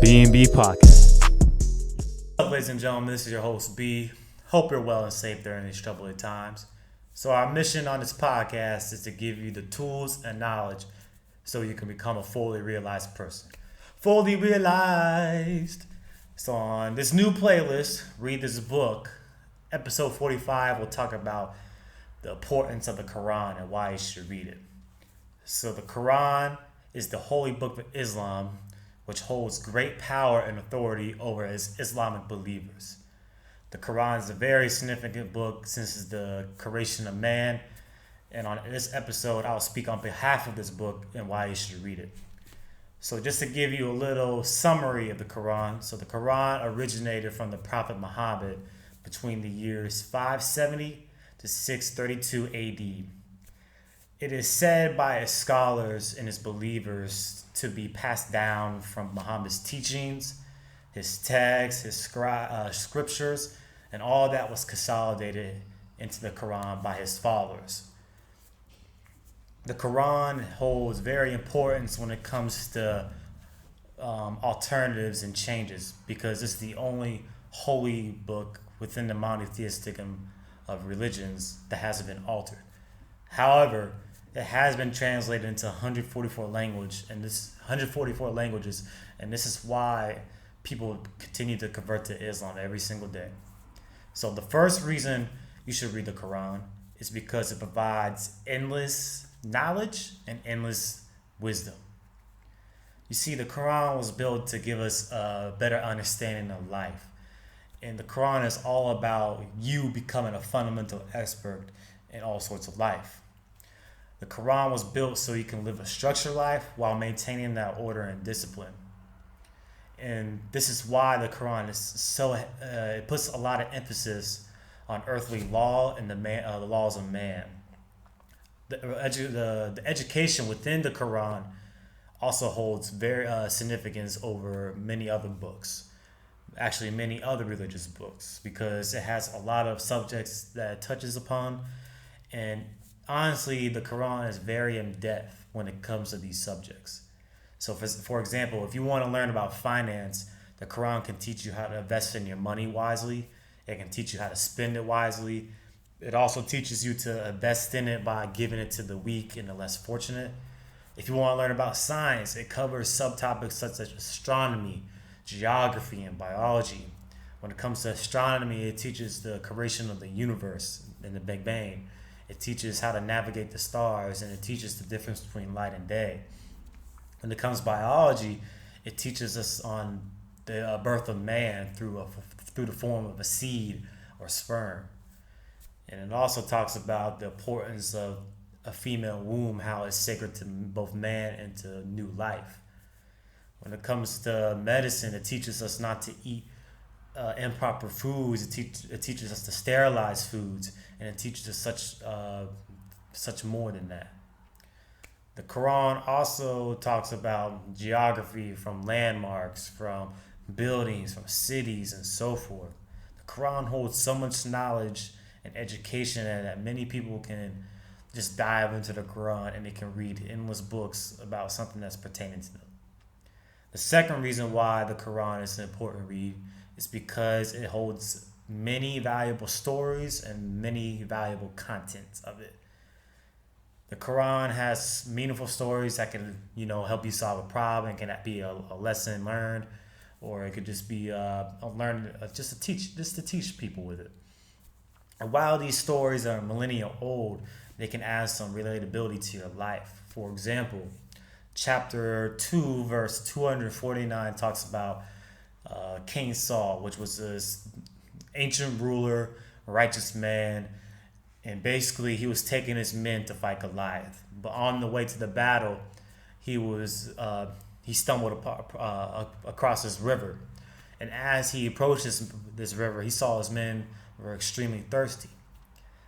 B&B Podcast. What's up, ladies and gentlemen? This is your host, B. Hope you're well and safe during these troubling times. So our mission on this podcast is to give you the tools and knowledge so you can become a fully realized person. Fully realized. So on this new playlist, Read This Book, episode 45 will talk about the importance of the Quran and why you should read it. So the Quran is the holy book of Islam, which holds great power and authority over its Islamic believers. The Quran is a very significant book since it's the creation of man. And on this episode, I'll speak on behalf of this book and why you should read it. So just to give you a little summary of the Quran. So the Quran originated from the Prophet Muhammad between the years 570 to 632 AD. It is said by its scholars and its believers to be passed down from Muhammad's teachings, his texts, his scriptures, and all that was consolidated into the Quran by his followers. The Quran holds very importance when it comes to alternatives and changes because it's the only holy book within the monotheistic of religions that hasn't been altered. However, it has been translated into 144 languages, and this is why people continue to convert to Islam every single day. So the first reason you should read the Quran is because it provides endless knowledge and endless wisdom. You see, the Quran was built to give us a better understanding of life. And the Quran is all about you becoming a fundamental expert in all sorts of life. The Quran was built so you can live a structured life while maintaining that order and discipline. And this is why the Quran is it puts a lot of emphasis on earthly law and the laws of man. The education within the Quran also holds very significance over many other books, actually many other religious books, because it has a lot of subjects that it touches upon. And honestly, the Quran is very in-depth when it comes to these subjects. So for example, if you want to learn about finance, the Quran can teach you how to invest in your money wisely. It can teach you how to spend it wisely. It also teaches you to invest in it by giving it to the weak and the less fortunate. If you want to learn about science, it covers subtopics such as astronomy, geography, and biology. When it comes to astronomy, it teaches the creation of the universe and the Big Bang. It teaches how to navigate the stars, and it teaches the difference between light and day. When it comes to biology, it teaches us on the birth of man through the form of a seed or sperm. And it also talks about the importance of a female womb, how it's sacred to both man and to new life. When it comes to medicine, it teaches us not to eat improper foods. It teaches us to sterilize foods, and it teaches us such more than that. The Quran also talks about geography, from landmarks, from buildings, from cities, and so forth. The Quran holds so much knowledge and education that many people can just dive into the Quran and they can read endless books about something that's pertaining to them. The second reason why the Quran is an important read is because it holds many valuable stories and many valuable contents of it. The Quran has meaningful stories that can, help you solve a problem. It can be a lesson learned, or it could just be just to teach people with it. And while these stories are millennia old, they can add some relatability to your life. For example, chapter 2, verse 249 talks about King Saul, which was this ancient ruler, righteous man, and basically he was taking his men to fight Goliath. But on the way to the battle, he stumbled across this river, and as he approached this river, he saw his men were extremely thirsty.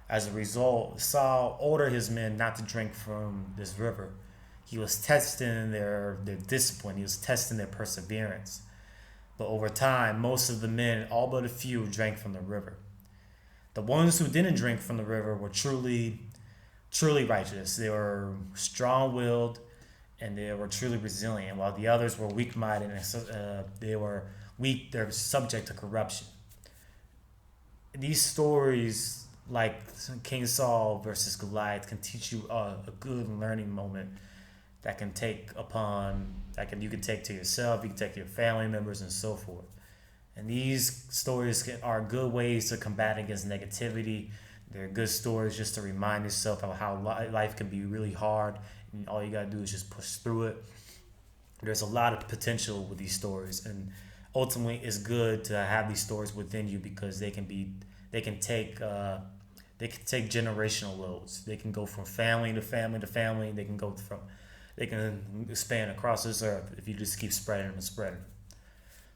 As a result, Saul ordered his men not to drink from this river. He was testing their discipline. He was testing their perseverance. But over time, most of the men, all but a few, drank from the river. The ones who didn't drink from the river were truly righteous. They were strong-willed, and they were truly resilient, while the others were weak-minded and they were weak. They're subject to corruption. These stories, like King Saul versus Goliath, can teach you a good learning moment that can take upon you can take to yourself, you can take to your family members, and so forth. And these stories are good ways to combat against negativity. They're good stories just to remind yourself of how life can be really hard, and all you gotta do is just push through it. There's a lot of potential with these stories, and ultimately, it's good to have these stories within you because they can take generational loads. They can go from family to family to family. They can span across this earth if you just keep spreading them and spreading them.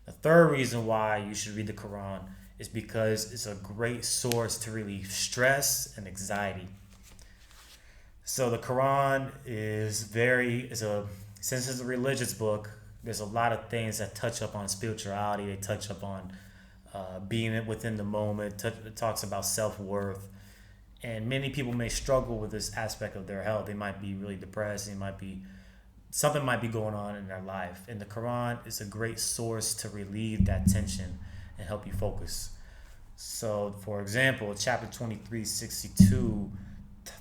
The third reason why you should read the Quran is because it's a great source to relieve stress and anxiety. So the Quran since it's a religious book, there's a lot of things that touch up on spirituality. They touch up on being within the moment. It talks about self-worth. And many people may struggle with this aspect of their health. They might be really depressed. Something might be going on in their life. And the Quran is a great source to relieve that tension and help you focus. So, for example, chapter 23, 62,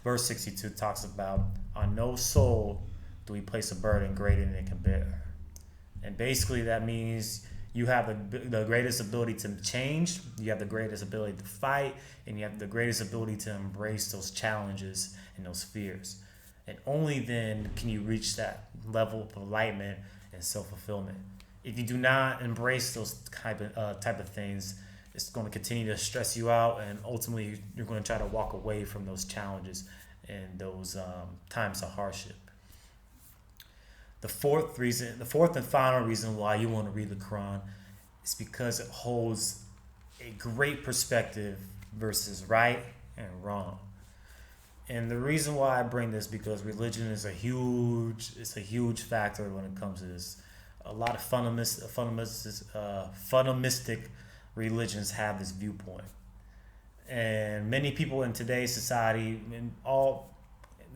verse 62 talks about, on no soul do we place a burden greater than it can bear. And basically that means you have the greatest ability to change, you have the greatest ability to fight, and you have the greatest ability to embrace those challenges and those fears. And only then can you reach that level of enlightenment and self-fulfillment. If you do not embrace those type of things, it's going to continue to stress you out, and ultimately you're going to try to walk away from those challenges and those times of hardship. The fourth and final reason why you want to read the Quran is because it holds a great perspective versus right and wrong. And the reason why I bring this because religion is a huge factor when it comes to this. A lot of fundamentalistic religions have this viewpoint, and many people in today's society, it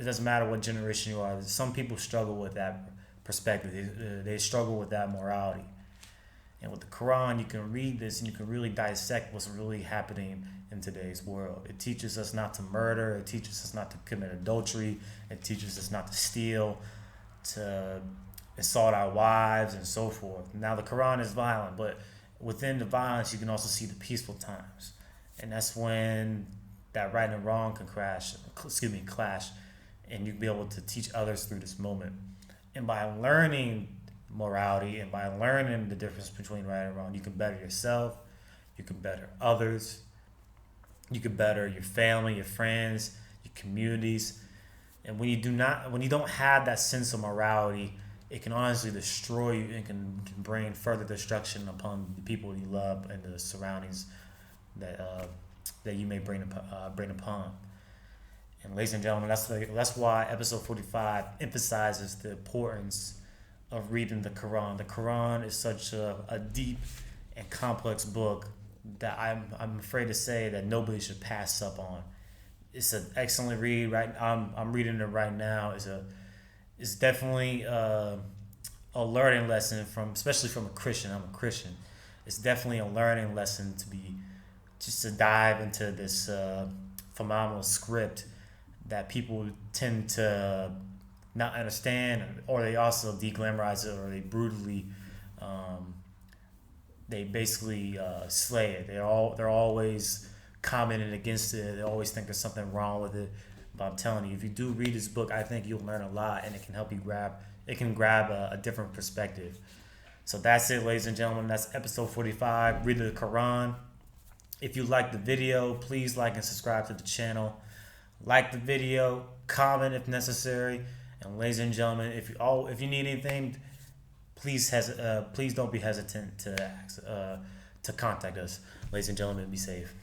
doesn't matter what generation you are, some people struggle with that perspective. They struggle with that morality. And with the Quran, you can read this and you can really dissect what's really happening in today's world. It teaches us not to murder. It teaches us not to commit adultery. It teaches us not to steal, to assault our wives, and so forth. Now, the Quran is violent, but within the violence, you can also see the peaceful times. And that's when that right and wrong can clash, and you'll be able to teach others through this moment. And by learning morality and by learning the difference between right and wrong, you can better yourself, you can better others, you can better your family, your friends, your communities. And when you don't have that sense of morality, it can honestly destroy you and can bring further destruction upon the people you love and the surroundings that you may bring upon. And ladies and gentlemen, that's why episode 45 emphasizes the importance of reading the Quran. The Quran is such a deep and complex book that I'm afraid to say that nobody should pass up on. It's an excellent read. I'm reading it right now. It's definitely a learning lesson especially from a Christian. I'm a Christian. It's definitely a learning lesson to dive into this phenomenal script that people tend to not understand, or they also de-glamorize it, or they brutally, they basically slay it. They're always commenting against it. They always think there's something wrong with it. But I'm telling you, if you do read this book, I think you'll learn a lot, and it can help you grab a different perspective. So that's it, ladies and gentlemen. That's episode 45. Read the Quran. If you like the video, please like and subscribe to the channel. Like the video, comment if necessary, and ladies and gentlemen, if you need anything, please don't be hesitant to contact us. Ladies and gentlemen, be safe.